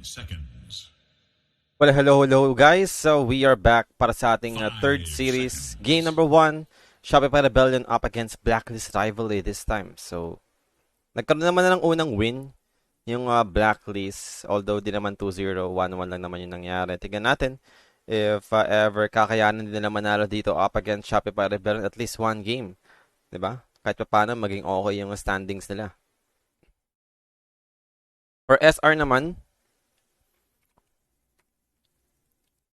seconds. Well, hello guys. So we are back para sa ating third 5 series. seconds. Game number 1, Shopify Rebellion up against Blacklist rivalry this time. So nagkaroon naman na ng unang win yung Blacklist. Although di naman 2-0, 1-1 lang naman yung nangyari. Tingnan natin if ever kakayanin nila manalo dito up against Shopify Rebellion at least one game. 'Di ba? Kahit pa paano maging okay yung standings nila. For SR naman,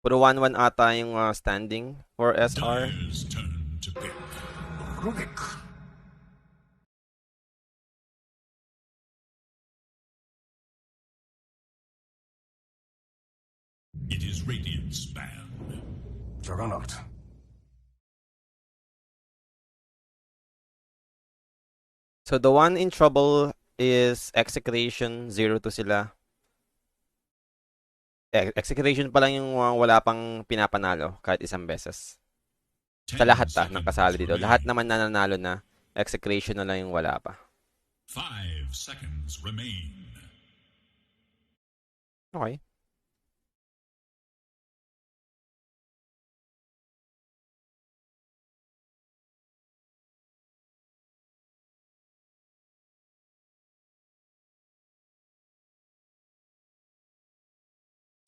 puro 1-1 ata yung standing for SR. Dyer's turn to pick. Rubik. It is Radiant's ban. Juggernaut. So the one in trouble is Execration, 0-2 sila. Execration pa lang yung wala pang pinapanalo kahit isang beses. Sa lahat ng kasali dito. Lahat naman nananalo na. Execration na lang yung wala pa. 5 seconds remain. Okay.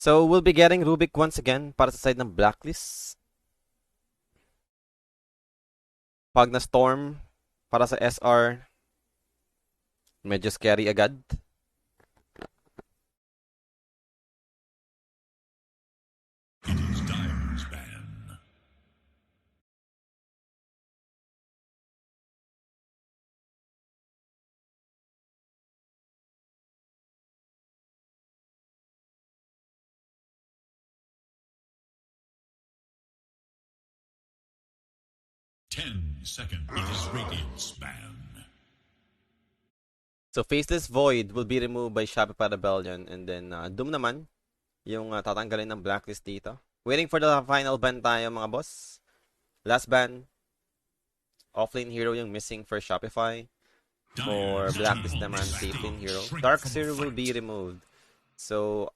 So we'll be getting Rubik once again para sa side ng Blacklist. Pag na Storm para sa SR, medyo scary agad. It is Dyer's ban. Ten seconds. It is Radiant's ban. So Faceless Void will be removed by Shopify Rebellion, and then Doom naman yung tatanggalin ng Blacklist dito. Waiting for the final ban tayo mga boss. Last ban. Offlane Hero yung missing for Shopify. For Blacklist naman, safe lane hero. Dark Zero will be removed. So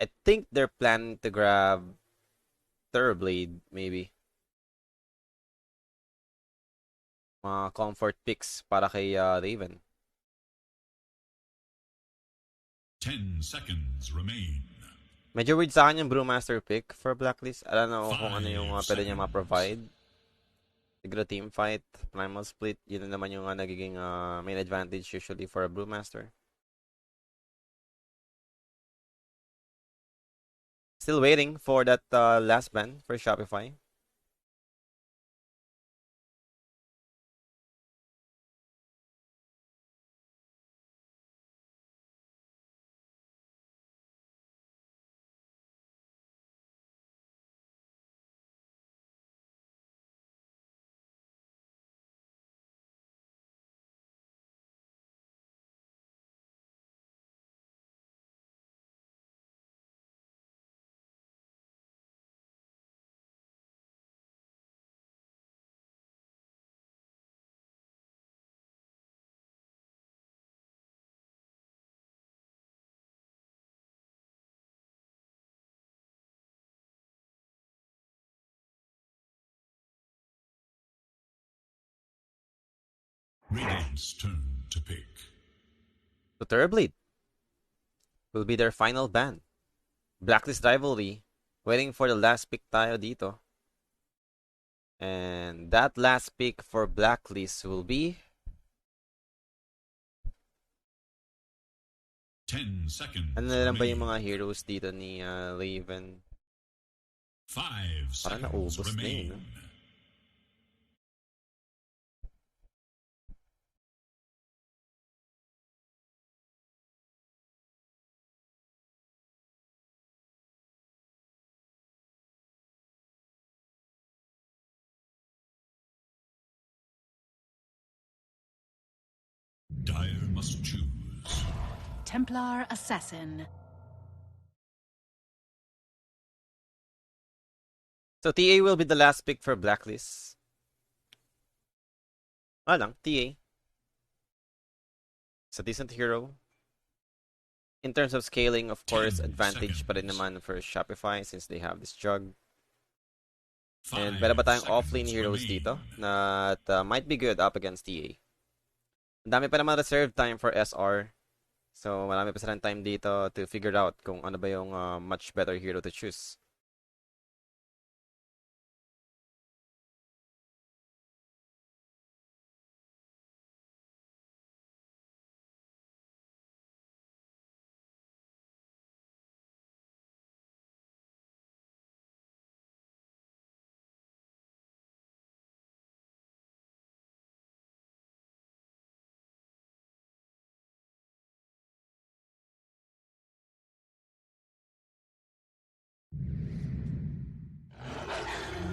I think they're planning to grab Thurblade, maybe. Mga comfort picks para kay Raven. 10 seconds remain. Medyo weird sa akin yung Brewmaster pick for Blacklist. I don't know kung ano yung pwede niya ma-provide. Siguro team fight, primal split, yun na naman yung nagiging main advantage usually for a Brewmaster. Still waiting for that last ban for Shopify. Radiant's turn to pick. So Thurblade will be their final ban. Blacklist rivalry. Waiting for the last pick tayo dito. And that last pick for Blacklist will be 10 seconds. ano na lang ba yung mga heroes dito ni Raven? 5 Parang seconds naubos na yun, remain. no? Dyer must choose. Templar Assassin. So TA will be the last pick for Blacklist. Lang, TA. It's a decent hero. In terms of scaling, of course, 10 advantage pa rin seconds. naman for Shopify since they have this jug. And 5 meron ba tayong seconds offlane heroes remain. dito na might be good up against TA. Ang dami pa naman reserve time for SR. So, marami pa silang time dito to figure out kung ano ba yung much better hero to choose.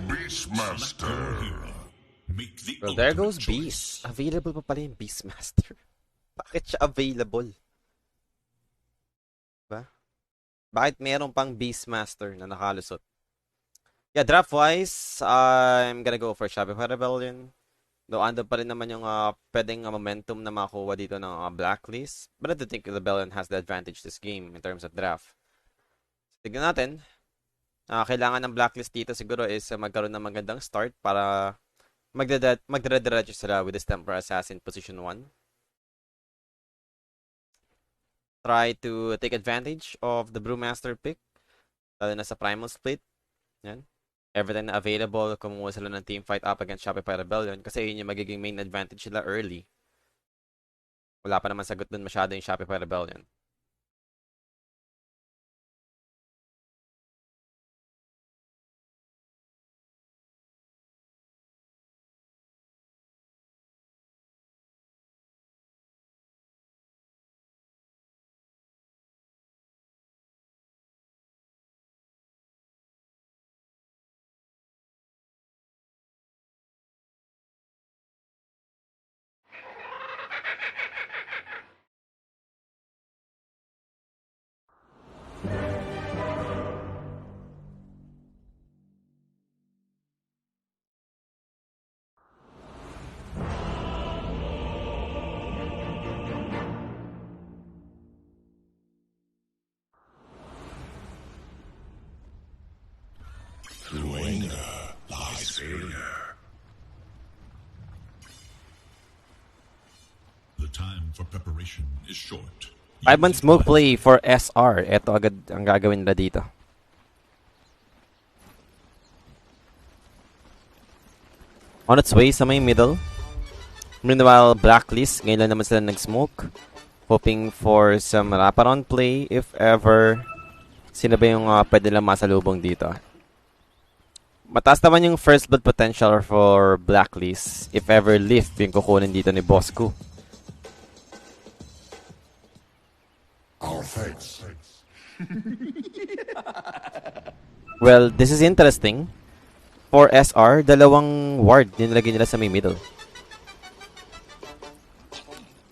Beastmaster. Hero. Make the Well, there ultimate goes choice. Beast. Available pa pala yung Beastmaster. Bakit siya available? Ba? Bakit meron pang Beastmaster na nakalusot? Yeah, draft-wise, I'm gonna go for Shopify Rebellion. Though ando pa rin naman yung pwedeng momentum na makuha dito ng Blacklist. But I do think Rebellion has the advantage this game in terms of draft. So, tignan natin. Kailangan ng Blacklist dito siguro is magkaroon ng magandang start para magdire-diretso sila with this Temporary Assassin position 1. Try to take advantage of the Brewmaster pick. Lalo na sa Primal Split. Yan. Every time na available, kumuha sila ng team fight up against Shopify Rebellion kasi yun yung magiging main advantage nila early. Wala pa naman sagot dun masyado yung Shopify Rebellion. Through anger lies failure. The time for preparation is short. 5-man smoke play for SR. Ito agad ang gagawin nila dito. On its way sa may middle. Meanwhile, Blacklist. Ngayon lang naman sila nag-smoke. Hoping for some wraparound play if ever. Sino ba yung pwede lang masalubong dito? Mataas naman yung first blood potential for Blacklist if ever lift yung kukunin dito ni Bosco. Our fates. Well, this is interesting. For SR, dalawang ward yung nilagay nila sa may middle.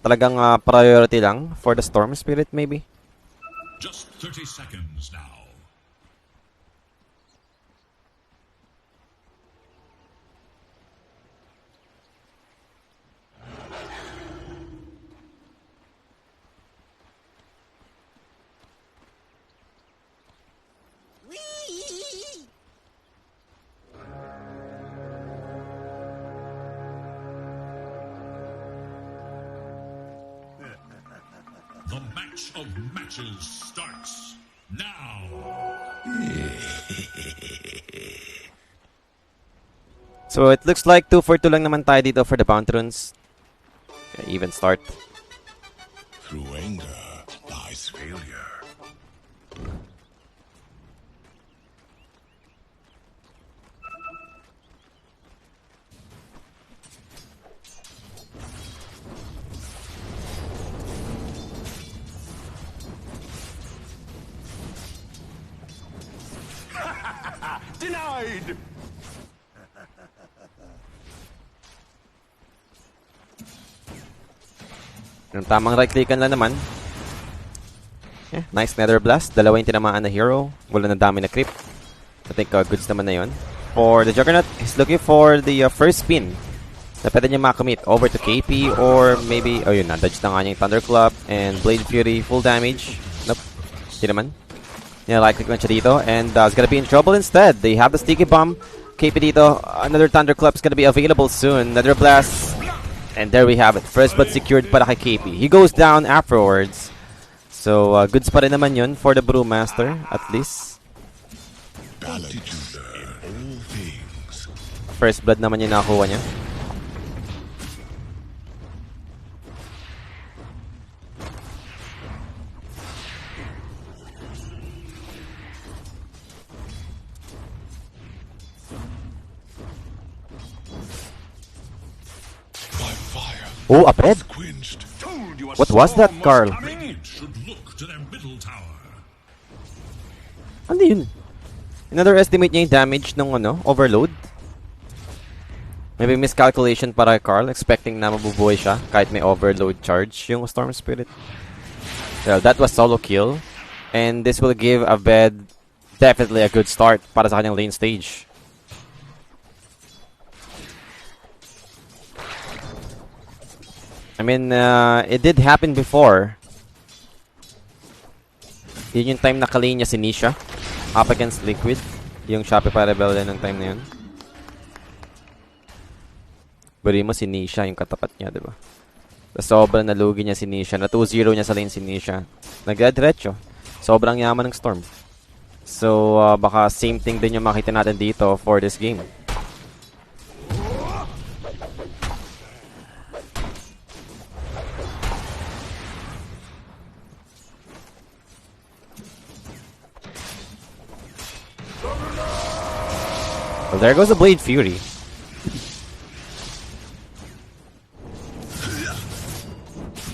Talagang priority lang for the Storm Spirit maybe. Just 30 seconds now. The match of matches starts now. So it looks like 2 for 2 lang naman tayo dito for the Bounty Runes. Okay, even start. Through anger lies failure. Denied! Yung tamang right-clickan lang naman. Yeah, nice Nether Blast. Dalawa yung tinamaan na hero. Wala na dami na creep. I think goods naman na yun. For the Juggernaut, he's looking for the first spin na pwede niya makamit over to KP or maybe, oh yun na, dodge na nga niya yung Thunderclap and Blade Fury, full damage. Nope, Hindi naman. Right-click lang siya dito. And it's gonna be in trouble instead. They have the sticky bomb. KP dito. Another Thunderclap's gonna be available soon. Another blast. And there we have it. First blood secured para kay KP. He goes down afterwards. So, goods pa rin naman yun for the Brewmaster, at least. First blood naman yung nakakuha niya. Oh, a bed? What was that, Carl? Ano yun? Another estimate niya yung damage ng overload? Maybe miscalculation para kay Carl, expecting na mabubuhay siya kahit may overload charge yung Storm Spirit. Well, that was solo kill. And this will give Abed definitely a good start para sa kanyang lane stage. I mean, it did happen before. Yun yung time nakalane niya si Nisha up against Liquid. Yung Shopify Rebellion ng time na yun. Bari mo si Nisha, yung katapat niya, diba? Sobrang nalugi niya si Nisha. Na 2-0 niya sa lane si Nisha. Nagdiretso. Sobrang yaman ng Storm. So, baka same thing din yung makita natin dito for this game. Well, there goes the Blade Fury.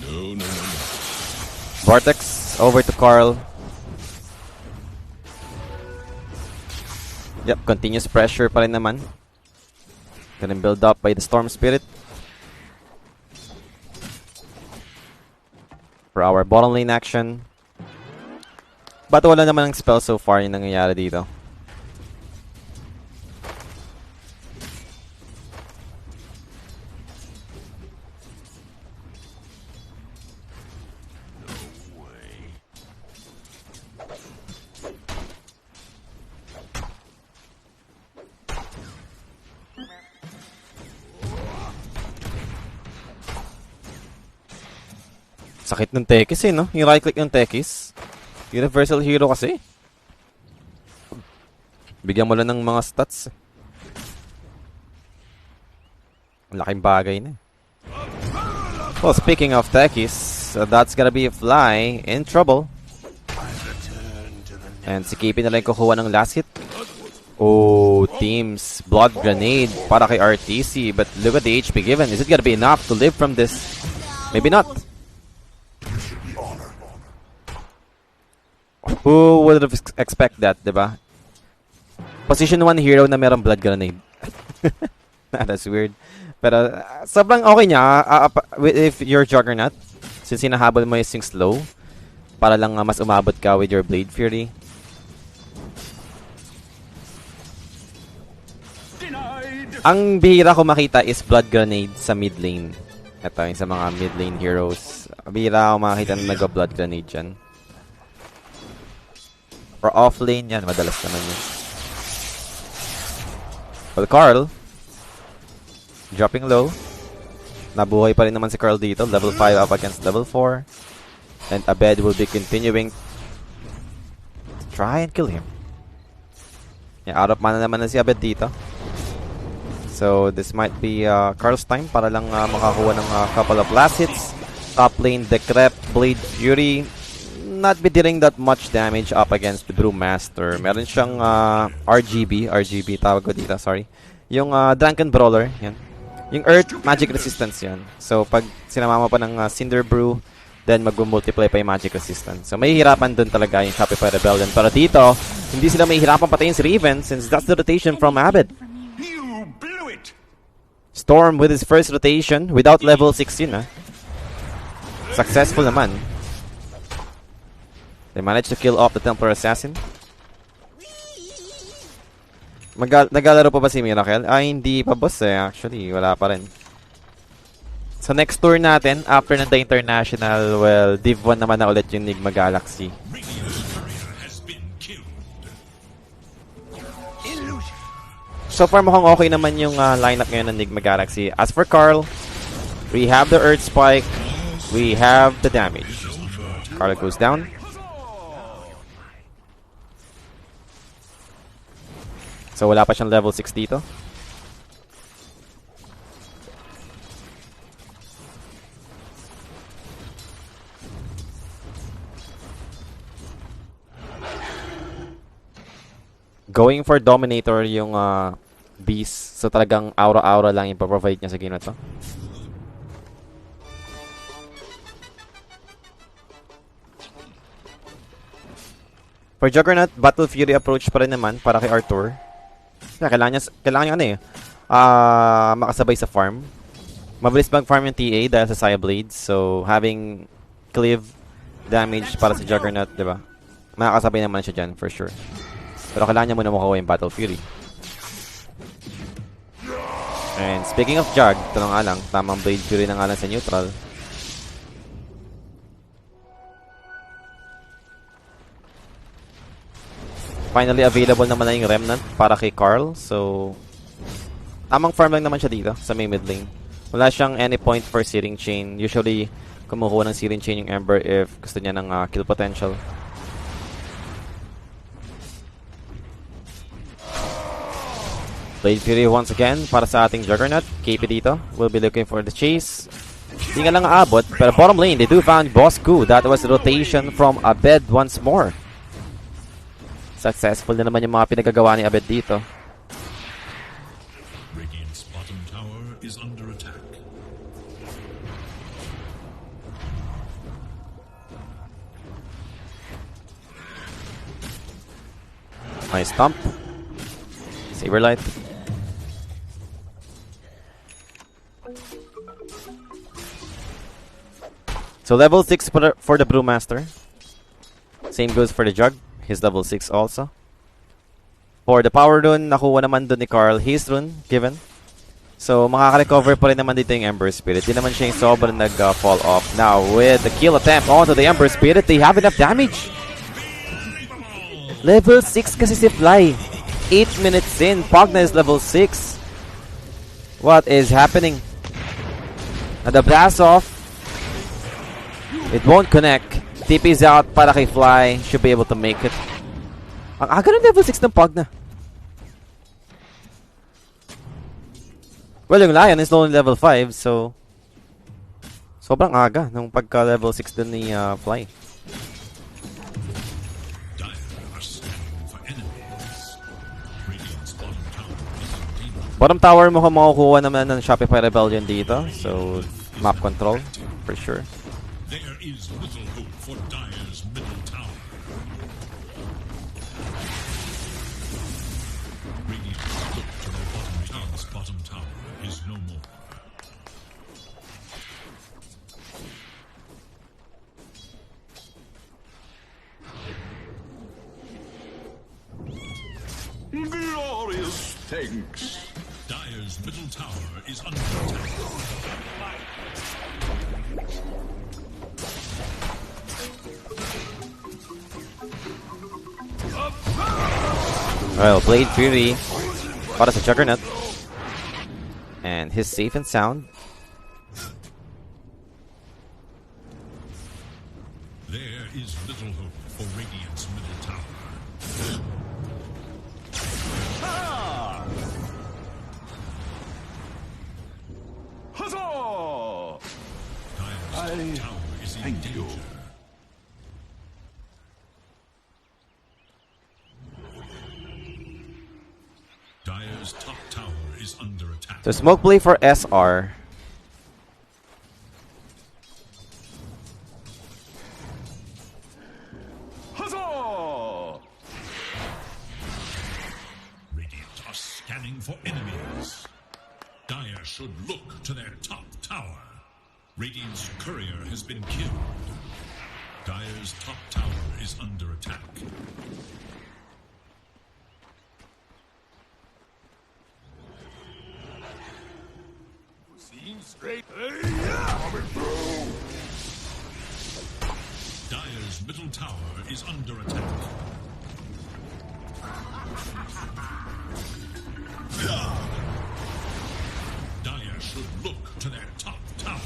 No. Vortex over to Carl. Yep, continuous pressure pa rin naman. Getting build up by the Storm Spirit. For our bottom lane action. But wala naman ng spell so far yung nangyayari dito. Sakit ng Tekis no? Yung right-click ng Tekis. Universal Hero kasi. Bigyan mo lang ng mga stats. Laking bagay na. Well, speaking of Tekis, that's gonna be a Fly in trouble. And si KP na lang kukuha ng last hit. Oh, teams. Blood Grenade para kay RTC. But look at the HP given. Is it gonna be enough to live from this? Maybe not. Who would have expect that, diba? Position 1 hero na merong blood grenade. That's weird. Pero sobrang okay niya if you're Juggernaut. Since hinahabol mo yung slow para lang mas umabot ka with your Blade Fury. Ang bihira ko makita is blood grenade sa mid lane. Ito yung sa mga mid lane heroes. Bihira ko makita na nag-blood grenade dyan. For off lane yan, madalas naman yun. Well, Carl, dropping low. Nabuhay pa rin naman si Carl dito. Level 5 up against level 4. And Abed will be continuing to try and kill him. Yeah, out of mana naman na si Abed dito. So, this might be Carl's time para lang makakuha ng couple of last hits. Top lane, Decrep, Blade Fury. Not be dealing that much damage up against the Brewmaster. Meron siyang RGB tawag ko dito, sorry. Yung Drunken Brawler, yan. Yung Earth, magic resistance yan. So, pag sinamama pa ng Cinder Brew, then mag-multiply pa yung magic resistance. So, may hirapan dun talaga yung Shopify Rebellion. Pero dito, hindi sila may hirapan patayin si Raven since that's the rotation from Abed. Storm with his first rotation without level 6 yun, Successful naman. They managed to kill off the Templar Assassin. Naglalaro pa ba si Miracle? Ay, hindi pa boss actually. Wala pa rin. Sa next tour natin, after ng The International, well, Div 1 naman na ulit yung Nigma Galaxy. so far mukhang okay naman yung lineup ngayon ng Enigma Galaxy. As for Carl, we have the Earth Spike. We have the damage. Carl goes down. So wala pa siyang level 6 dito. Going for Dominator yung Beast. So talagang aura-aura lang yung provide niya sa game na to. For Juggernaut, Battle Fury approach pa rin naman para kay Arthur. Kailangan niya makasabay sa farm. Mabilis mag-farm yung TA dahil sa Saya Blades. So, having cleave damage para sa Juggernaut, di ba? Makakasabay naman siya dyan, for sure. Pero kailangan niya muna makuha yung Battle Fury. And speaking of Jug, ito na nga lang, tamang Blade Fury na nga lang sa neutral. Finally available naman na yung Remnant para kay Carl. So, tamang farm lang naman siya dito sa may mid lane. Wala siyang any point for Searing Chain. Usually, kumukuha ng Searing Chain yung Ember if gusto niya ng kill potential. Blade Fury once again para sa ating Juggernaut. KP dito. We'll be looking for the chase. Hindi nga lang aabot. Pero bottom lane, they do found Boss Ku. That was rotation from Abed once more. Successful na naman yung mga pinagagawa ni Abed dito. Radiant's bottom tower is under attack. Nice stomp. Saberlight. So level 6 for the Brewmaster. Same goes for the Jug. He's level 6 also. For the power rune, nakuha naman dun ni Carl. His rune, given. So, makaka-recover pa rin naman dito yung Ember Spirit. Di naman siya yung sobrang nag-fall off. Now, with the kill attempt onto the Ember Spirit, they have enough damage. Level 6 kasi si Fly. 8 minutes in. Pogna is level 6. What is happening? Now, the blast off. It won't connect. TP's out para kay Fly. Should be able to make it. Ang aga ng level 6 ng Pogna. Well, yung Lion is only level 5, so sobrang aga nung pagka level 6 dun ni Fly. Bottom tower mo kung makukuha naman ng Shopify Rebellion dito. So, map control, for sure. There is little hope for Dire's middle tower. Radiant look to their bottom tower's bottom tower is no more. Glorious things. Dire's middle tower is under attack. Well, Blade Fury para sa Juggernaut. And he's safe and sound. There is little hope for Radiant's middle tower. Huzzah! Dire's top tower is in danger. Dire's top tower is under attack. So smoke play for SR. Huzzah! Radiant are scanning for enemies. Dire should look to their top tower. Radiant's courier has been killed. Dire's top tower is under attack. Straight. Coming through. Dire's middle tower is under attack. to their top tower.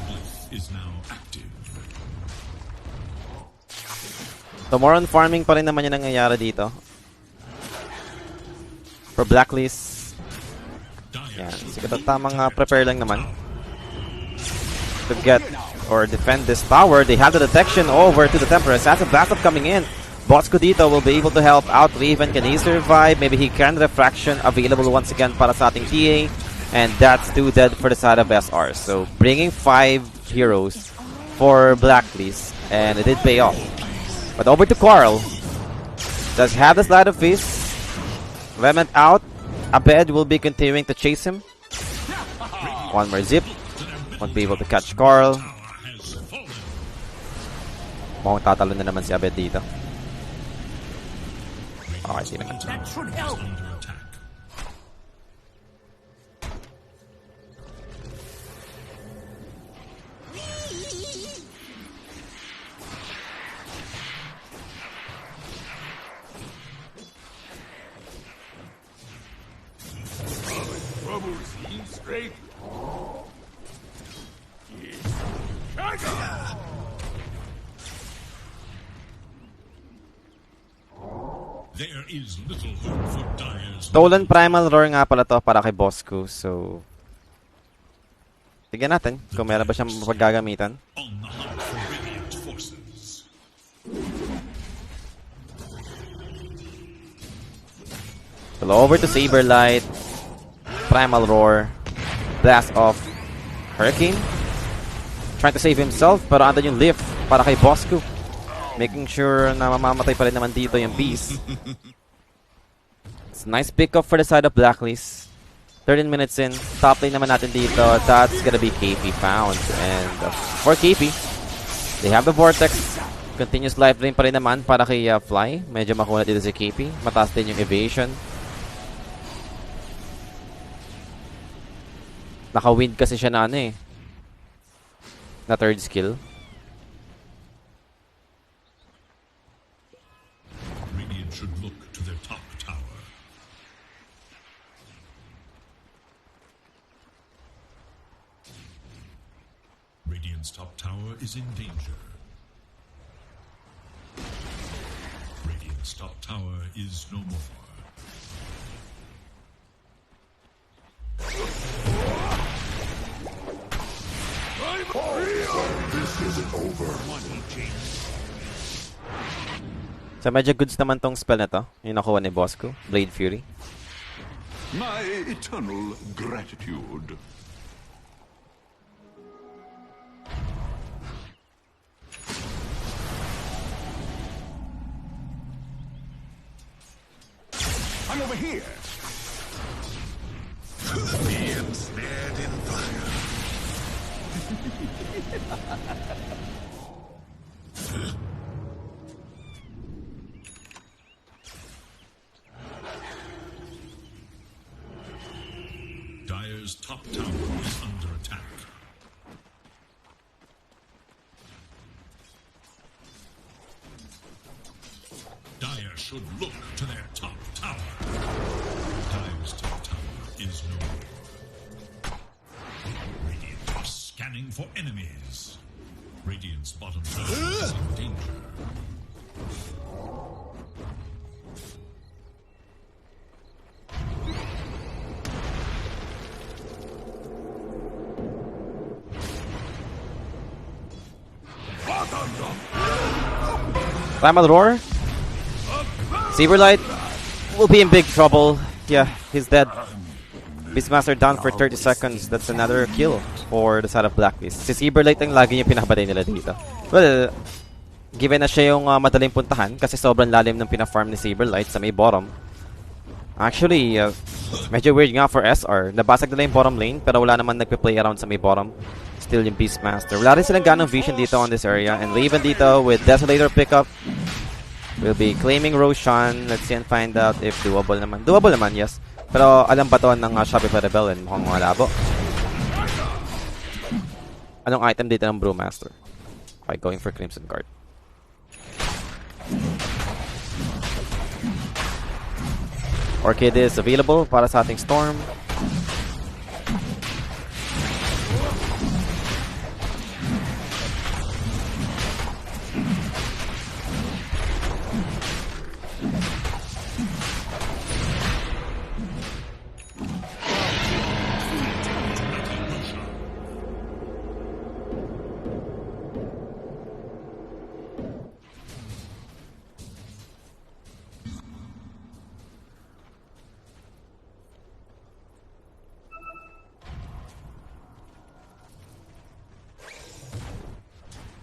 Blacklist is now active. So more on farming pa rin naman yung nangyayari dito. For Blacklist. Yan. Siguro tamang prepare lang naman. To get or defend this tower. They have the detection over to the Temperance. That's a blast up coming in. Bosco dito will be able to help out Raven. Can he survive? Maybe he can. Refraction available once again para sa ating TA. And that's 2 dead for the side of SR. So bringing 5 heroes for Blacklist. And it did pay off. But over to Carl. Does have the Slide of Fist. Remnant out. Abed will be continuing to chase him. One more zip. Won't be able to catch Carl. Mukhang tatalo na naman si Abed dito. Okay, di naman. That should help. Trouble seems straight. There is little hope for Dire's. Stolen Primal Roar nga pala to para kay Bosco. So, tignan natin kung meron ba siyang paggagamitan. On the hunt for Radiant forces. So, over to Saberlight. Primal Roar. Blast off. Hurricane. Trying to save himself, pero andun yung lift para kay Bosco. Making sure na mamamatay pa rin naman dito yung beast. It's a nice pick up for the side of Blacklist. 13 minutes in. Top lane naman natin dito. That's gonna be KP found. And for KP, they have the Vortex. Continuous life drain pa rin naman para kay Fly. Medyo makunat dito si KP. Mataas din yung evasion. Naka-wind kasi siya na ano eh. Na third skill. Radiant should look to their top tower. Radiant's top tower is in danger. Radiant's top tower is no more. This isn't over. So medyo goods naman tong spell na to. Yung nakuha ni Bosco. Blade Fury. My eternal gratitude. I'm over here. Being snared in fire. Dire's top tower is under attack. Dire should look to their top tower. Dire's top tower is no more. Radiant are scanning for enemies. Radiant's bottom tower is in danger. Primal Roar. Saberlight will be in big trouble. Yeah, he's dead. Beastmaster down for 30 seconds. That's another kill for the side of Blacklist. Si Saberlight ang lagi yung pinapatay nila dito. Well, given na siya yung madaling puntahan kasi sobrang lalim ng pina-farm ni Saberlight sa may bottom. Actually, medyo weird nga for SR. Nabasag nila yung bottom lane pero wala naman nagpe-play around sa may bottom. Still yung Beastmaster. Wala rin silang ganong vision dito on this area. And Raven dito with Desolator pickup. We'll be claiming Roshan. Let's see and find out if doable naman. Doable naman, yes. Pero alam ba to ng Shopify Rebellion? Mukhang malabo. Anong item dito ng Brewmaster? Okay, going for Crimson Guard. Orchid is available para sa ating Storm.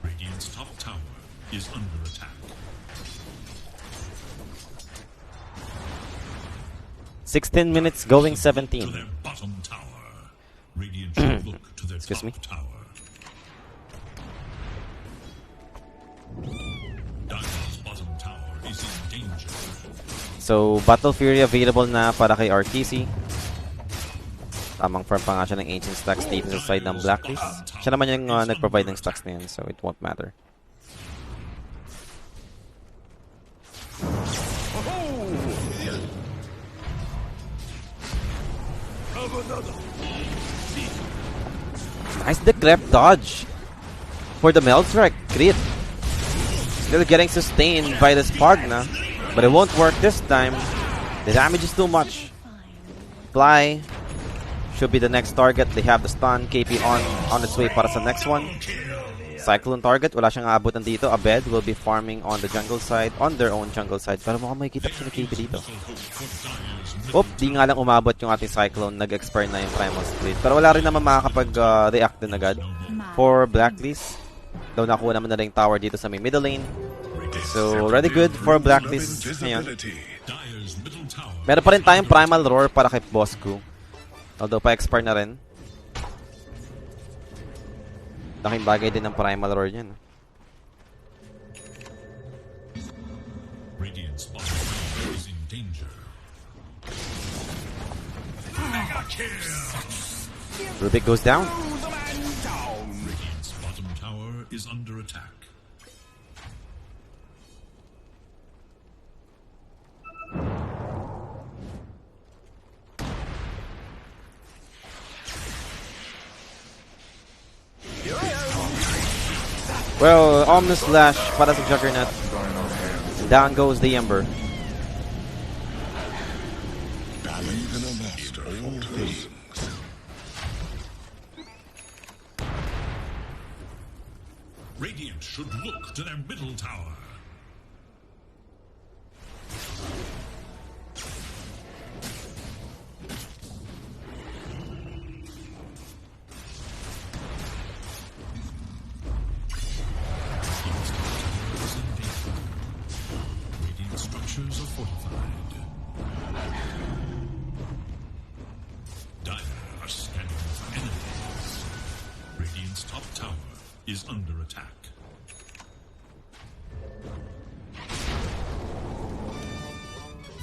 Radiant's top tower is under attack. 16 minutes going To 17. their bottom tower. Radiant should look to their Excuse top me. tower. Dire's bottom tower is in danger. So, Battle Fury available na para kay RTC. Tamang farm pa nga siya ng Ancient Stacks dito sa side ng Blacklist. Siya naman yung nag-provide ng stacks na yan, so it won't matter. Nice decrep dodge for the Meltrek. Crit. Still getting sustained by the Spargna, but it won't work this time. The damage is too much. Fly should be the next target. They have the stun. KP on its way para sa next one. Cyclone target. Wala siyang aabutan dito. Abed will be farming on the jungle side, on their own jungle side. Pero mukhang may kita siya ni KP dito. Oop, di nga lang umabot yung ating Cyclone. Nag-expire na yung Primal Split. Pero wala rin naman makakapag-react din agad. For Blacklist, daw nakuha naman na rin yung tower dito sa may middle lane. So, already good for Blacklist ngayon. Meron pa rin tayong Primal Roar para kay Bosku. Although, pa-expire na rin. Laking bagay din ng Primal Roar niyan. Radiant's bottom tower is in danger. Mega kill! Rubik goes down. Radiant's bottom tower is under attack. Well, Omnis Slash para sa Juggernaut. Down goes the Ember. Radiant should look to their middle tower. Radiant structures are fortified. Dire are scanning for enemies. Radiant's top tower is under attack.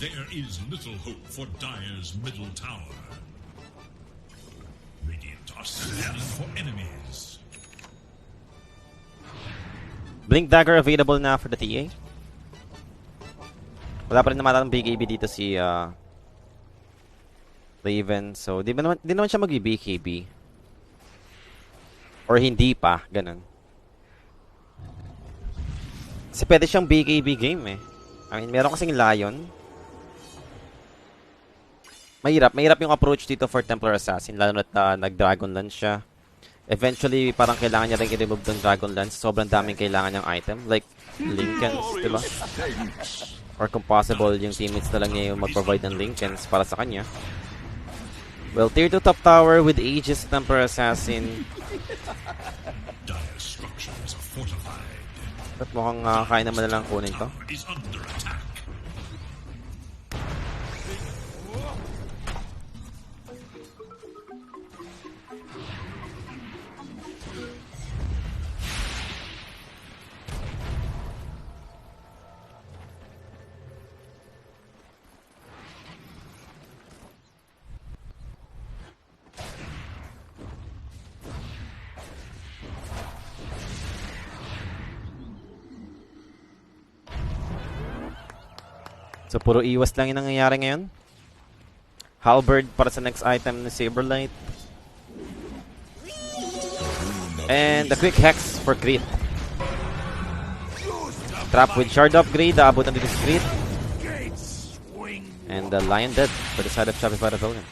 There is little hope for Dire's middle tower. Radiant are scanning for enemies. Blink Dagger available na for the TA. Wala pa rin naman ng BKB dito si Raven. So, di naman siya mag-BKB. Or hindi pa, ganun. Kasi pwede siyang BKB game eh. I mean, meron kasing Lion. Mahirap yung approach dito for Templar Assassin, lalo na't nag-Dragon Lance siya. Eventually, parang kailangan niya rin i-remove ng Dragon Lance. Sobrang daming kailangan niyang item. Like, Lincolns, diba? Or kung possible, yung teammates na lang niya yung mag-provide ng Lincolns para sa kanya. Well, tier 2 top tower with Aegis Templar Assassin. Dire structures are fortified. At mukhang kaya naman na lang kunin to. Is under attack. So, puro iwas lang yung nangyayari ngayon. Halberd para sa next item ni Saberlight. And the quick hex for crit. Trap with shard upgrade, aabutan dito sa crit. And the Lion dead for the side of Shopify Rebellion.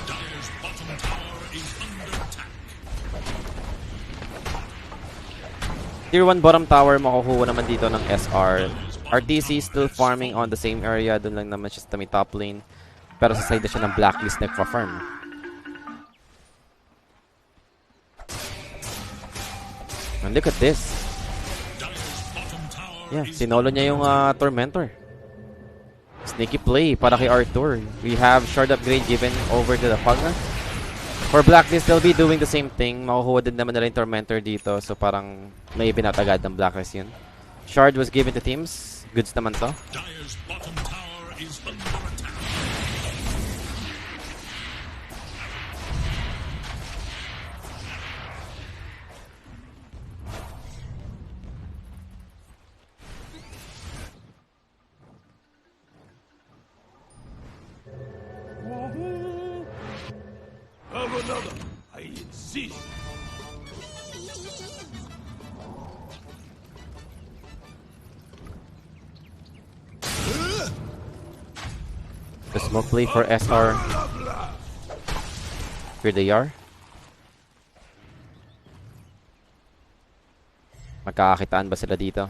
Dire's bottom tower is under attack. Tier 1 bottom tower, makukuha naman dito ng SR. RTC still farming on the same area. Doon lang naman siya sa may top lane. Pero sa side na siya ng Blacklist nagpa-farm. And look at this. Yeah, sinolo niya yung Tormentor. Sneaky play para kay Arthur. We have shard upgrade given over to the Pagna. For Blacklist, they'll be doing the same thing. Makukuha din naman nila yung Tormentor dito. So parang may pinatagad ng Blacklist yun. Shard was given to teams. Goods naman to. Dire's bottom tower is under attack. Have another. I insist. The smoke play for SR. Here they are. Magkakakitaan ba sila dito?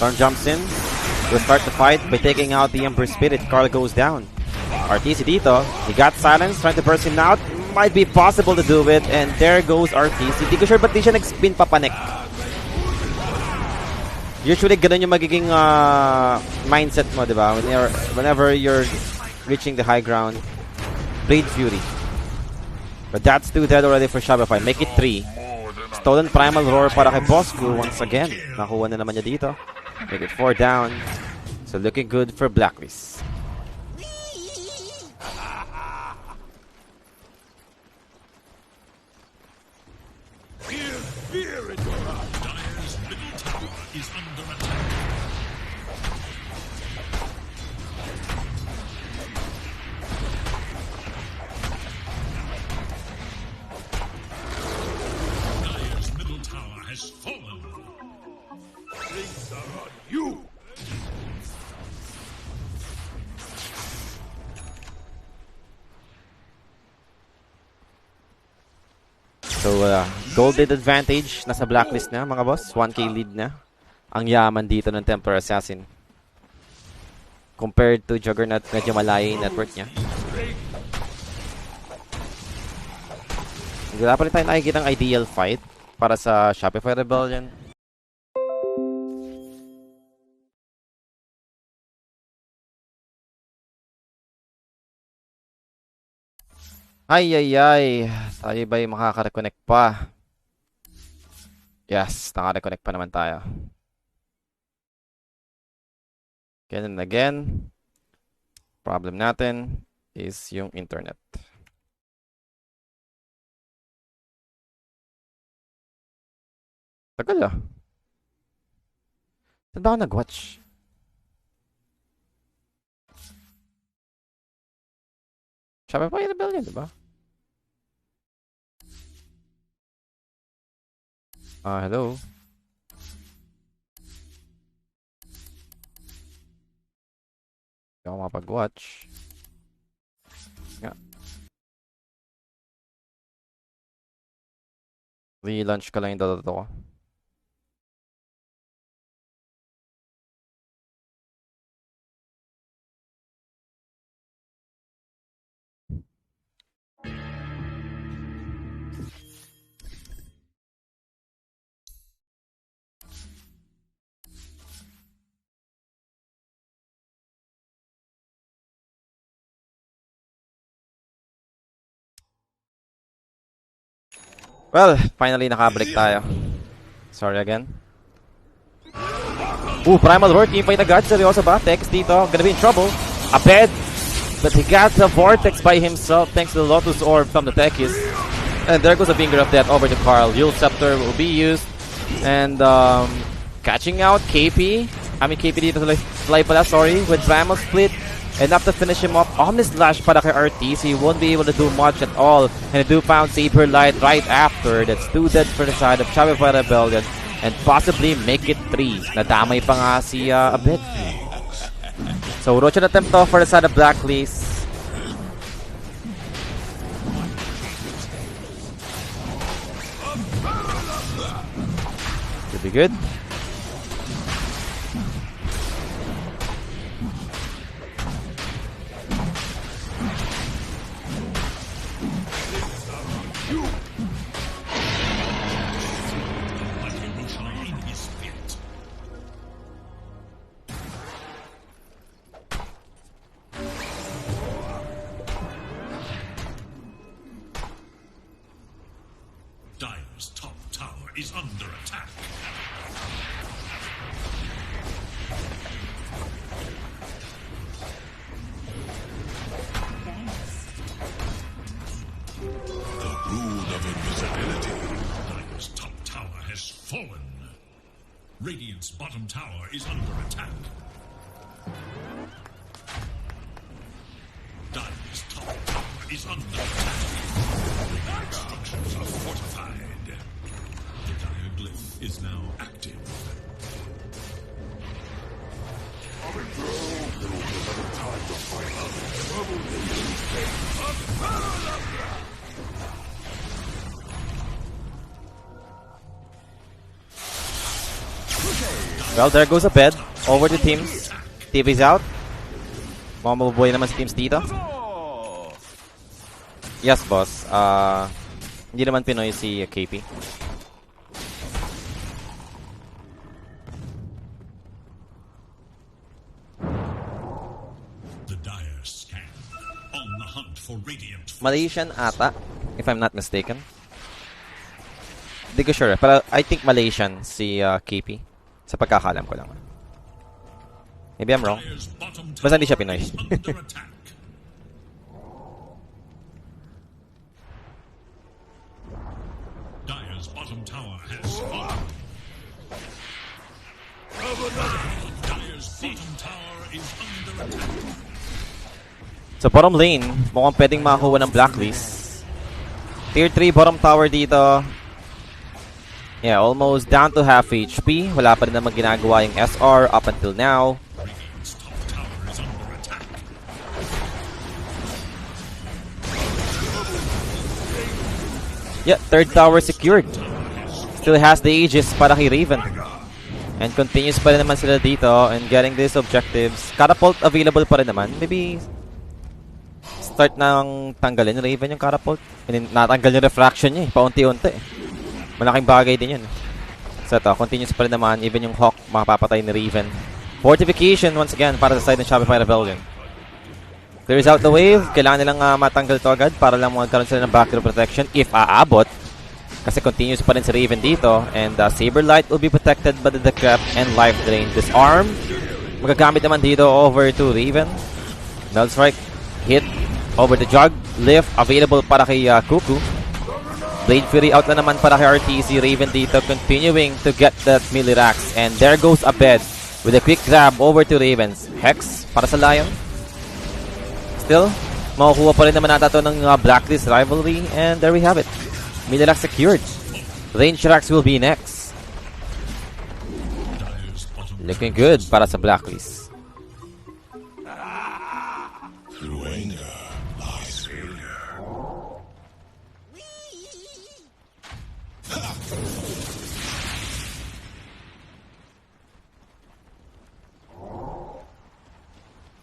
Storm jumps in. Will start the fight by taking out the Emperor Spirit. Carl goes down. RTC dito. He got silence, trying to burst him out. Might be possible to do it. And there goes RTC. Di ko sure ba't di siya nag-spin papanek. Usually, ganun yung magiging mindset mo, di ba? Whenever you're reaching the high ground. Blade Fury. But that's 2 dead already for Shopify. Make it 3. Stolen Primal Roar para kay Bosku once again. Nakuha na naman niya dito. Make it 4 down. So looking good for Blacklist. Dire's middle tower is under attack. Dire's middle tower has fallen. Things are on you. So, golden advantage. Nasa Blacklist na, mga boss. 1k lead na. Ang yaman dito ng Templar Assassin. Compared to Juggernaut, medyo malaya yung network niya. Wala pa rin tayo nakikita ng ideal fight para sa Shopify Rebellion. Ay. Tayo ba'y makaka-reconnect pa? Yes, naka-reconnect pa naman tayo. Again and again. Problem natin is yung internet. Tagal ah. Saan ba ako nag-watch? Shopify Rebellion, diba? Hello? Hindi ako mapag-watch. Nga. Re-launch ka lang yung Dota ko. Well, finally nakabalik tayo. Sorry again. Primal Roar, teamfight agad. Seryoso ba? Tex dito, gonna be in trouble. Abed, but he got the Vortex by himself thanks to the Lotus Orb from the Tekis. And there goes a Finger of Death over to Carl. Yule Scepter will be used. And catching out KP. KP dito fly pala, sorry. With Primal Split. Enough to finish him off. Omni Slash para kay RT. So he won't be able to do much at all. And they do found Saber Light right after. That's 2 dead for the side of Shopify Rebellion. And possibly make it 3. Nadamay pa nga si Abed. So Rocha attempt to for the side of Blacklist. Should be good. Dire's top tower is under attack. The rune of invisibility. Dire's top tower has fallen. Radiant's bottom tower is under attack. Dire's top tower is under attack. Radiant structures are fortified. The Dire glyph is now active. Well, there goes a bed. Over to teams. TV's out. Mga mabubuhay naman si teams dito. Yes, boss. Hindi naman Pinoy si KP. The Dire scan on the hunt for Radiant. Malaysian ata, if I'm not mistaken. Hindi ko sure, pero I think Malaysian si KP. Sa pagkakalam ko lang. Maybe I'm wrong. Dire's bottom Basta hindi siya tower Pinoy. is under attack. Dire's bottom tower has fallen. Dire's bottom tower is under attack. Sa bottom lane, mukhang pwedeng makakuha ng Blacklist. Tier 3 bottom tower dito. Yeah, almost down to half HP. Wala pa rin naman ginagawa yung SR up until now. Radiant's top tower is under attack. Yeah, third tower secured. Still has the Aegis para kay Raven. And continues pa rin naman sila dito and getting these objectives. Catapult available pa rin naman. Maybe start nang tanggalin ni Raven yung catapult. And natanggal yung refraction niya paunti-unti. Malaking bagay din yun. So ito, continues pa rin naman. Even yung Hawk, makapapatay ni Raven. Fortification once again para sa side ng Shopify Rebellion. Clears out the wave. Kailangan nilang matanggal ito agad para lang magkaroon sila ng backdoor protection if aabot. Kasi continues pa rin si Raven dito. And Saberlight will be protected by the Decrep and Life Drain. Disarm. Magagamit naman dito over to Raven. Null Strike. Hit. Over the Jug. Lift. Available para kay Cuckoo. Blade Fury out na naman para kay RTC. Raven dito continuing to get that melee racks. And there goes Abed with a quick grab over to Ravens. Hex para sa Lion. Still, makukuha pa rin naman nata ito ng Blacklist rivalry. And there we have it. Melee racks secured. Range racks will be next. Looking good para sa Blacklist. Through anger lies failure.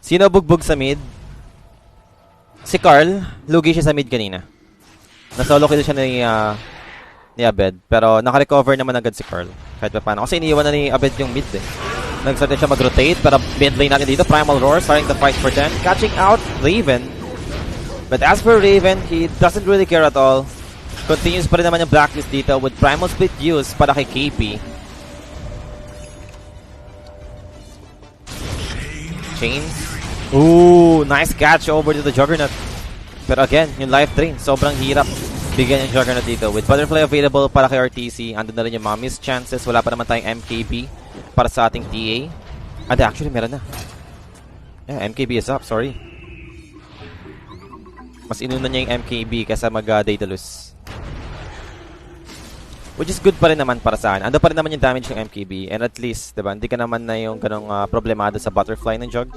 Sino bugbog sa mid? Si Carl. Lugi siya sa mid kanina. Nasolo kill siya ni Abed. Pero naka-recover naman agad si Carl. Kahit pa paano. Kasi iniiwan na ni Abed yung mid eh. Nag-start na siya mag-rotate. Pero mid lane natin dito. Primal Roar starting the fight for 10. Catching out Raven. But as for Raven, he doesn't really care at all. Continues pa rin naman yung Blacklist dito with Primal Split use para kay KP. Chains. Ooh, nice catch over to the Juggernaut. Pero again, yung life drain, sobrang hirap Bigyan yung Juggernaut dito. With Butterfly available para kay RTC, andun na rin yung mga missed chances. Wala pa naman tayong MKB para sa ating TA. Actually, meron na. Yeah, MKB is up. Sorry. Mas inuna niya yung MKB kaysa mag-Daedalus. Which is good pa rin naman para sa akin. Ando pa rin naman yung damage ng MKB. And at least, diba, hindi ka naman na yung ganong problemado sa Butterfly ng Jug.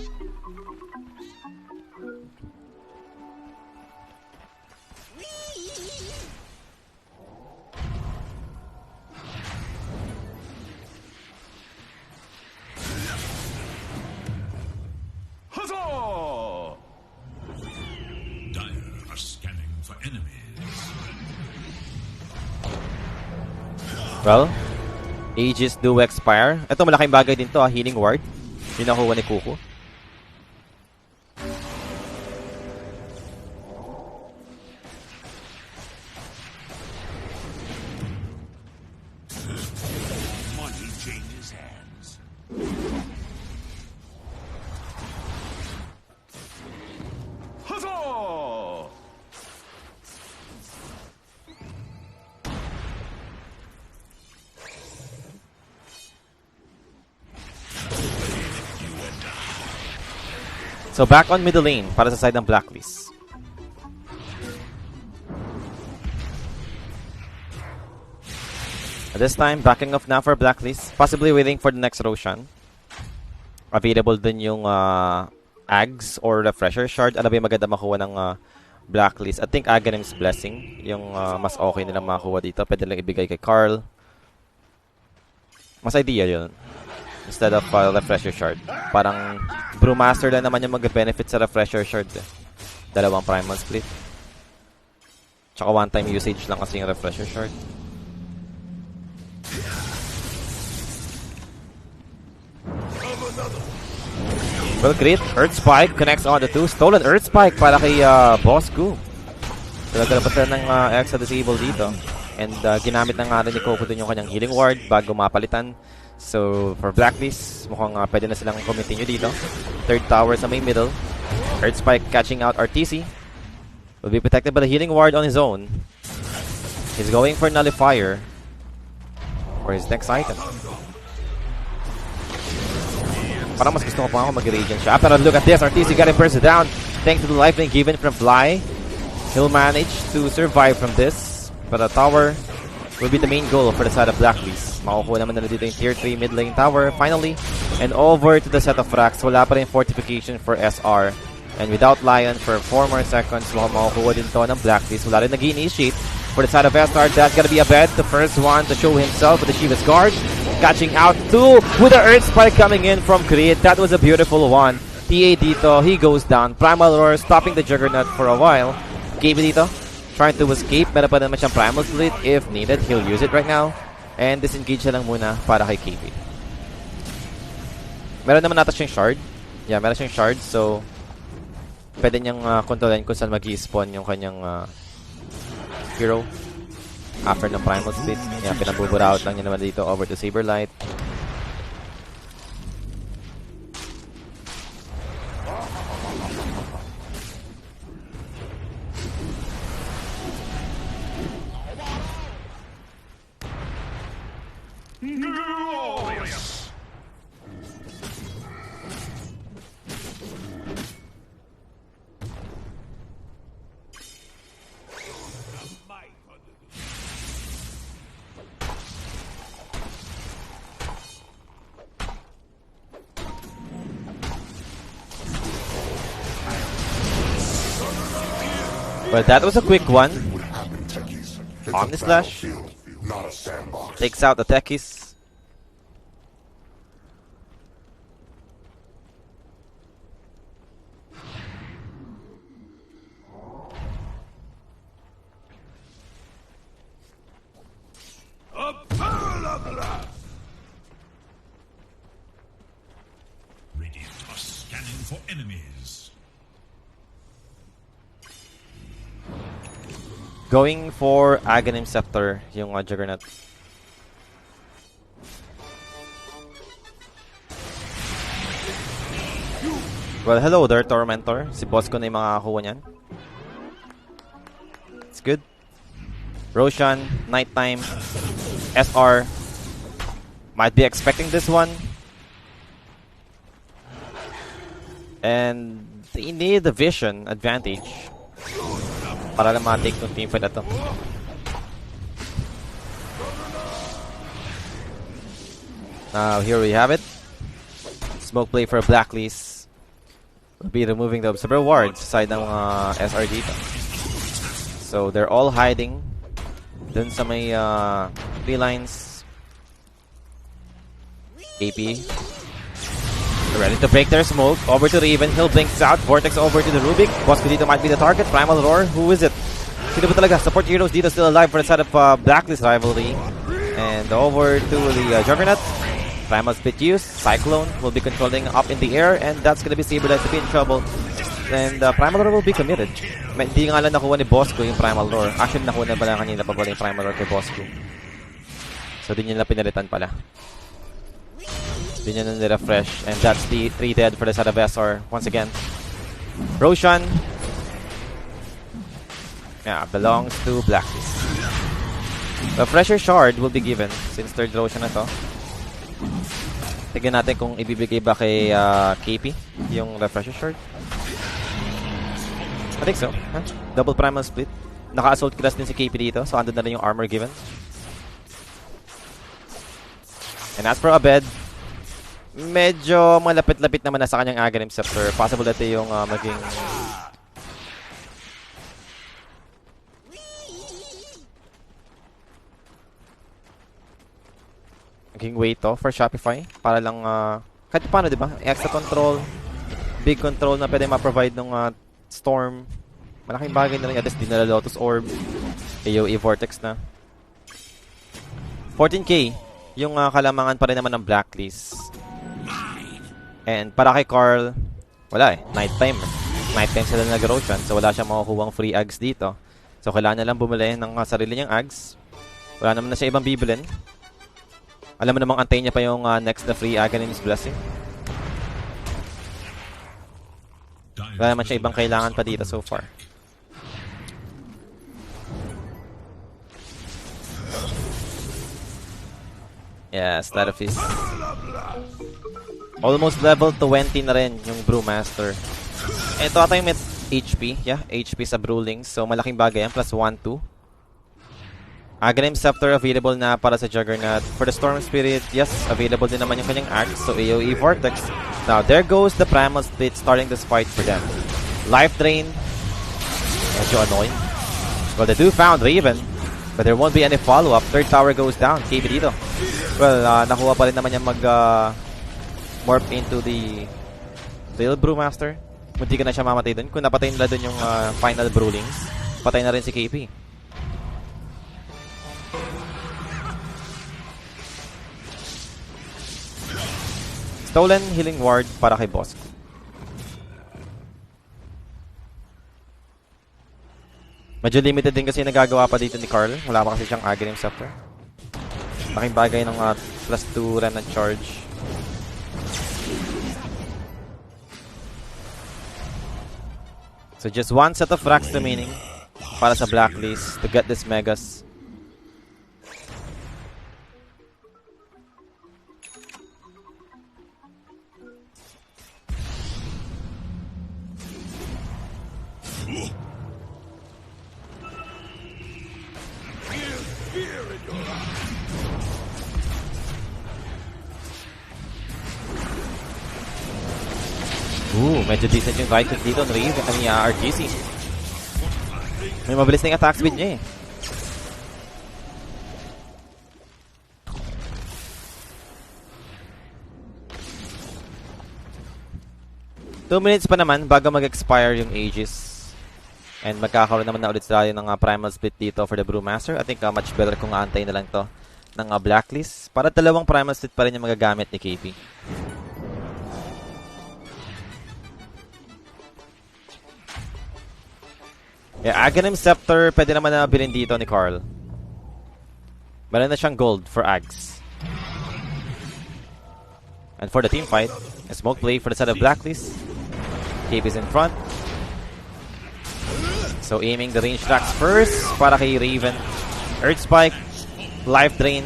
Well, Aegis do expire. Ito, malaking bagay din to, Healing Ward. Yung nakuha ni Kuko. Money changes hands. Huzzah! So, back on middle lane para sa side ng Blacklist. At this time, backing off na for Blacklist. Possibly waiting for the next Roshan. Available din yung Ags or Refresher Shard. Ano ba yung maganda makuha ng Blacklist? I think Aghanim's Blessing. Yung mas okay nilang makuha dito. Pwede lang ibigay kay Carl. Mas idea yun. Instead of Refresher Shard. Parang Brewmaster lang naman yung mag-benefit sa Refresher Shard. Dalawang Primal Split. Tsaka one-time usage lang kasi yung Refresher Shard. Well, great. Earth Spike connects on the two. Stolen Earth Spike para kay Boss Gu. Talaga pa siya ng extra disable dito. And ginamit na nga rin ni Coco dun yung kanyang healing ward bago mapalitan. So, for Blacklist, mukhang pwede na silang continue dito. Third tower sa may middle. Earth Spike catching out RTC. Will be protected by the healing ward on his own. He's going for Nullifier for his next item. Parang mas gusto ko pa ako mag-radiant siya. Pero look at this, RTC got him burst down. Thanks to the lifeline given from Fly. He'll manage to survive from this. But the tower will be the main goal for the side of Blacklist. Makukuha naman na dito yung tier 3 mid lane tower finally. And over to the set of racks. Wala pa rin fortification for SR. And without Lion for 4 more seconds, makukuha din to ng Blacklist. Wala rin nag-initiate for the side of SR. That's gonna be a bet. The first one to show himself with the Shiva's Guard. Catching out two with the Earth Spike coming in from Creed. That was a beautiful one. TA dito, he goes down. Primal Roar stopping the Juggernaut for a while. KB dito, trying to escape. Meron pa naman siyang Primal Split. If needed, he'll use it right now. And disengage na lang muna para kay KB. Meron naman nata siyang shard. Yeah, meron siyang shard. So, pwede niyang kontrolin kung saan mag-i-spawn yung kanyang hero. After ng Primal Split. Yeah, pinabubura out lang niya naman dito over to Saberlight. Well, that was a quick one. Omni Slash takes out the techies. Radiant are scanning for enemies. Going for Aghanim Scepter, yung Juggernaut. Well, hello there, Tormentor. Si boss ko na yung makakakuha niyan. It's good. Roshan, Nighttime, SR. Might be expecting this one. And they need the vision advantage para lang ma-take ng teamfight na to. Now, here we have it. Smoke play for Blacklist. Will be removing the observer wards side ng SR dito. So, they're all hiding dun sa may 3 lines. AP. They're ready to break their smoke. Over to Raven. He'll blinks out. Vortex over to the Rubik. Bosco dito might be the target. Primal Roar. Who is it? Sino ba talaga? Support heroes dito still alive for the side of Blacklist rivalry. And over to the Juggernaut. Primal Spit use. Cyclone will be controlling up in the air. And that's gonna be Saberlight to be in trouble. And Primal Roar will be committed. Hindi nga lang nakuha ni Bosco yung Primal Roar. Actually, nakuha na pala kanina pa pala yung Primal Roar kay Bosco. So, di nila pinalitan pala. Di nila nirefresh. And that's the 3 dead for the side of SR. Once again. Roshan. Yeah, belongs to Blacklist. The Fresher Shard will be given since third Roshan na to. Tignan natin kung ibibigay ba kay KP yung Refresher Shard. I think so. Huh? Double primal split. Naka-assault class din si KP dito. So, andun na rin yung armor given. And as for Abed, medyo malapit-lapit naman na sa kanyang Aghanim Scepter. Possible ito yung maging... maging way to for Shopify. Para lang, kahit paano, diba? Extra control, big control na pwede ma-provide ng Storm. Malaking bagay na rin. At least din nila Lotus Orb. AoE Vortex na. 14k. Yung kalamangan pa rin naman ng Blacklist. And para kay Carl, wala eh. Nighttime. Nighttime sila nag-Roshan. So wala siyang makukuhang free Ags dito. So kailangan na lang bumili ng sarili niyang Ags. Wala naman na siya ibang bibilin. Alam mo namang antayin niya pa yung next na free Aghanim's Blessing. Wala naman siya ibang kailangan pa dito so far. Yes, that of his. Almost level 20 na rin yung Brewmaster. Ito ata yung HP. Yeah, HP sa Brewlings. So malaking bagay yan. Plus 1, 2. Aghanim Scepter available na para sa Juggernaut. For the Storm Spirit, yes, available din naman yung kanyang Axe. So AoE Vortex. Now, there goes the Primal Split starting this fight for them. Life Drain. Medyo annoying. Well, they do found Raven. But there won't be any follow-up. Third tower goes down. KB dito. Well, nakuha pa rin naman niya morph into the real Brewmaster. Munti ka na siya mamatay dun. Kung napatay nila dun yung final Brewlings, patay na rin si KP. Stolen Healing Ward para kay Bosco. Medyo limited din kasi nagagawa pa dito ni Carl. Wala pa kasi siyang Aghanim Scepter. Laking bagay ng plus 2 Remnant Charge. So just one set of racks remaining para sa Blacklist to get this Megas. Medyo decent yung right click dito ng Rave ni RGC. May mabilis na yung attack speed niya eh. Two minutes pa naman bago mag-expire yung Aegis. And magkakaroon naman na ulit tayo ng Primal Split dito for the Brewmaster. I think much better kung aantayin na lang to ng Blacklist. Para dalawang Primal Split pa rin yung magagamit ni KP. Yeah, Aghanim Scepter, pwede naman na bilhin dito ni Carl. Meron na siyang gold for Ags. And for the team fight, a smoke play for the side of Blacklist. KP is in front. So aiming the range tracks first para kay Raven. Earth Spike, Life Drain.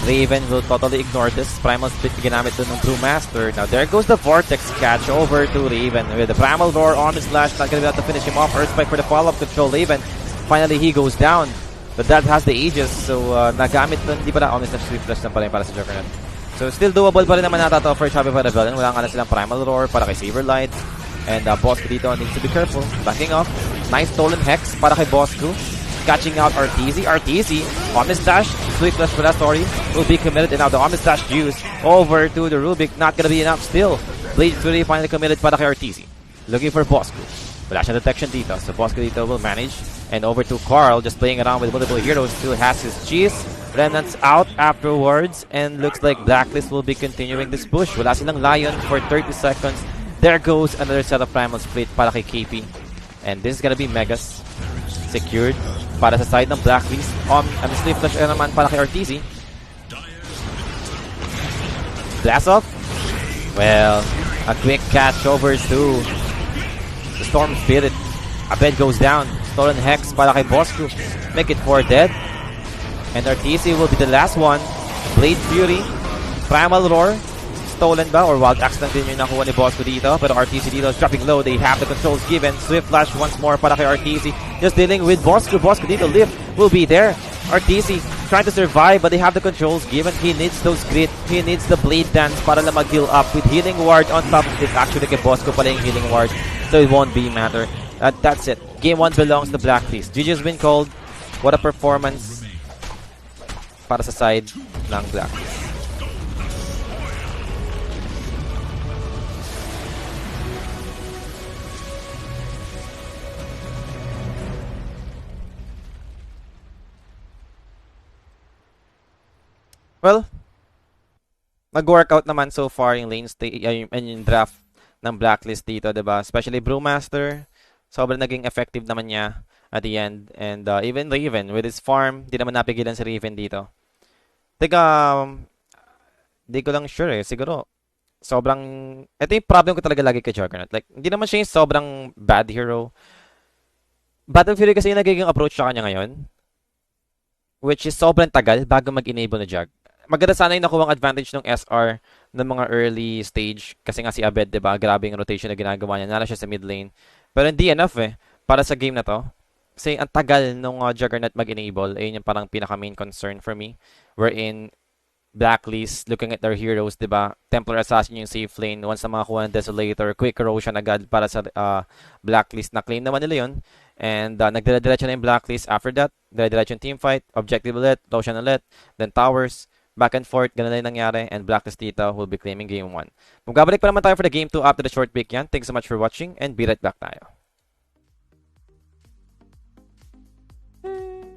Raven will totally ignore this. Primal Split ginamit dun ng Brewmaster. Now there goes the Vortex catch over to Raven with the Primal Roar on his Slash. Not gonna be able to finish him off. Earth Spike for the follow-up control. Raven, finally he goes down. But that has the Aegis. So nagamit dun. Di pa na honest na Swift Flash lang pa rin para sa Juggernaut. So still doable pa rin naman nata to for Shopify Rebellion. Wala nga na silang Primal Roar para kay Saberlight. And Bosco dito needs to be careful. Backing off. Nice stolen Hex para kay Bosco. Catching out RTZ. RTZ, Omnis Dash, Sweet Flash for that story, will be committed. And now the Omnis Dash juice over to the Rubik. Not gonna be enough still. Blade Fury finally committed para kay RTZ. Looking for Bosco. Wala siyang detection dito. So Bosco dito will manage. And over to Carl, just playing around with multiple heroes. Still has his cheese. Remnants out afterwards. And looks like Blacklist will be continuing this push. Wala silang Lion for 30 seconds. There goes another set of Primal Split para kay KP. And this is gonna be Megas. Secured para sa side ng Blacklist. Sleep Flash naman para kay RTZ. Blast off. Well, a quick catch over to the Storm Spirit. Abed goes down. Stolen Hex para kay Bosco. Make it 4 dead. And RTZ will be the last one. Blade Fury. Primal Roar. Stolen ba? Or Wild Axe lang din yung nakuha ni Bosco dito. Pero RTZ dito is dropping low. They have the controls given. Swift Flash once more para kay RTZ. Just dealing with Bosco. Bosco dito. Lift will be there. RTZ trying to survive but they have the controls given. He needs those grit. He needs the Blade Dance para lang mag-heal up with Healing Ward on top of this. Actually kay Bosco pala yung Healing Ward. So it won't be matter. That's it. Game 1 belongs to Blacklist. GG's been called. What a performance para sa side ng Blacklist. Well, nag-workout naman so far yung lane yung draft ng Blacklist dito, diba? Especially Brewmaster, sobrang naging effective naman niya at the end. And even Raven, with his farm, di naman napigilan si Raven dito. Teka, di ko lang sure eh. Siguro, sobrang, ito yung problem ko talaga lagi kay Juggernaut. Like, hindi naman siya yung sobrang bad hero. Battle Fury kasi yung nagiging approach sa kanya ngayon. Which is sobrang tagal bago mag-enable na Jug. Maganda sana yung nakuha ang advantage ng SR ng mga early stage. Kasi nga si Abed, diba? Grabe yung rotation na ginagawa niya. Nala siya sa mid lane. Pero hindi enough eh. Para sa game na to. Kasi ang tagal nung Juggernaut mag-enable. Ayun yung parang pinaka-main concern for me. Wherein Blacklist, looking at their heroes, diba? Templar Assassin yung safe lane. Once na makakuha ng Desolator, quick erosion agad para sa Blacklist. Na-claim naman nila yun. And nagdala-diretso na yung Blacklist. After that, dala-diretso yung teamfight. Objective ulit, Roshan ulit. Then Towers. Back and forth, ganun na yung nangyari. And Blacklist dito will be claiming game 1. Magbabalik pa naman tayo for the game 2 after the short break yan. Thanks so much for watching and be right back tayo.